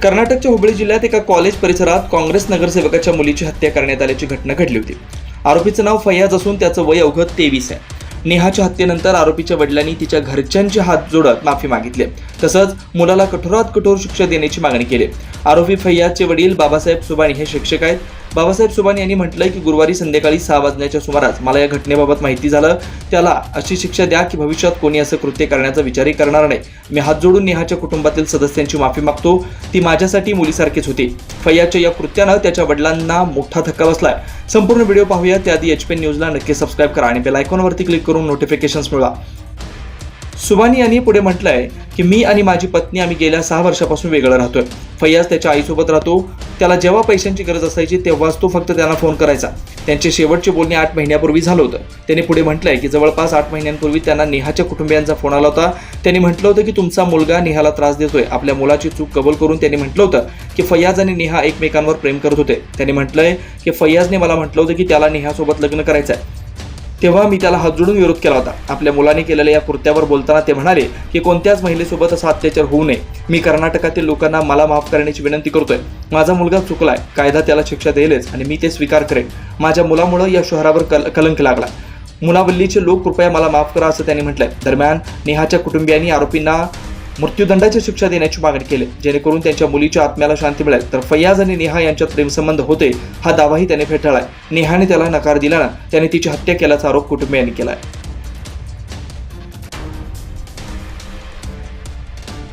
कर्नाटकच्या हुबळी जिल्ह्यात एका कॉलेज परिसरात काँग्रेस नगरसेवकाच्या मुलीची हत्या करण्यात आल्याची घटना घडली होती। आरोपीचं नाव फैयाज असून त्याचं वय अवघं 23 आहे। नेहाच्या हत्येनंतर आरोपीच्या वडिलांनी तिच्या घरच्यांचे हात जोडत माफी मागितली, तसंच मुलाला कठोरात कठोर शिक्षा देण्याची मागणी केली। आरोपी फैयाजचे वडील बाबासाहेब सुबानी हे शिक्षक आहेत। बाबासाहेब सुबानी यांनी म्हटलंय की गुरुवारी संध्याकाळी 6 वाजण्याच्या सुमारास मला या घटनेबाबत माहिती झालं। त्याला अशी शिक्षा द्या की भविष्यात कोणी असं कृत्य करण्याचा विचारही करणार नाही। मी हात जोडून नेहाच्या कुटुंबातील सदस्यांची माफी मागतो। ती माझ्यासाठी मुलीसारखीच होती। फैयाजच्या या कृत्यानं त्याच्या वडिलांना मोठा धक्का बसलाय। संपूर्ण व्हिडिओ पाहूया त्याआधी एचपीएन न्यूजला नक्की सबस्क्राइब करा आणि बेल आयकॉनवरती क्लिक करून नोटिफिकेशन्स मिळवा। सुबानी यांनी पुढे म्हटलंय की मी आणि माझी पत्नी आम्ही गेल्या 6 वर्षापासून वेगळं राहतोय। फैयाज त्याच्या आईसोबत राहतो। त्याला जेव्हा पैशांची गरज असायची तेव्हाच तो फक्त त्यांना फोन करायचा। त्यांचे शेवटचे बोलणे 8 महिन्यापूर्वी झालं होतं। त्यांनी पुढे म्हटलंय की जवळपास 8 महिन्यांपूर्वी त्यांना नेहाच्या कुटुंबियांचा फोन आला होता। त्यांनी म्हटलं होतं की तुमचा मुलगा नेहाला त्रास देतोय। आपल्या मुलाची चूक कबूल करून त्यांनी म्हटलं होतं की फैयाज आणि नेहा एकमेकांवर प्रेम करत होते। त्यांनी म्हटलंय की फैयाजने मला म्हटलं होतं की त्याला नेहासोबत लग्न करायचं आहे। तेव्हा मी त्याला हात जोडून विरोध केला होता। आपल्या मुलाने केलेल्या या कृत्यावर बोलताना ते म्हणाले की कोणत्याच महिलेसोबत असा अत्याचार होऊ नये। मी कर्नाटकातील लोकांना मला माफ करण्याची विनंती करतोय। माझा मुलगा चुकलाय, कायदा त्याला शिक्षा देईलच आणि मी ते स्वीकार करेन। माझ्या मुलामुळे या शहरावर कलंक लागला। मुनावल्लीचे लोक कृपया मला माफ करा असं त्यांनी म्हटलंय। दरम्यान नेहाच्या कुटुंबियांनी आरोपींना मृत्यूदंडाची शिक्षा देण्याची मागणी केली, जेणेकरून त्यांच्या मुलीच्या आत्म्याला शांती मिळेल। तर फैयाज आणि नेहा यांच्यात प्रेमसंबंध होते हा दावाही त्याने फेटाळलाय। नेहाने त्याला नकार दिल्यानं त्याने तिची हत्या केल्याचा आरोप कुटुंबियांनी केलाय।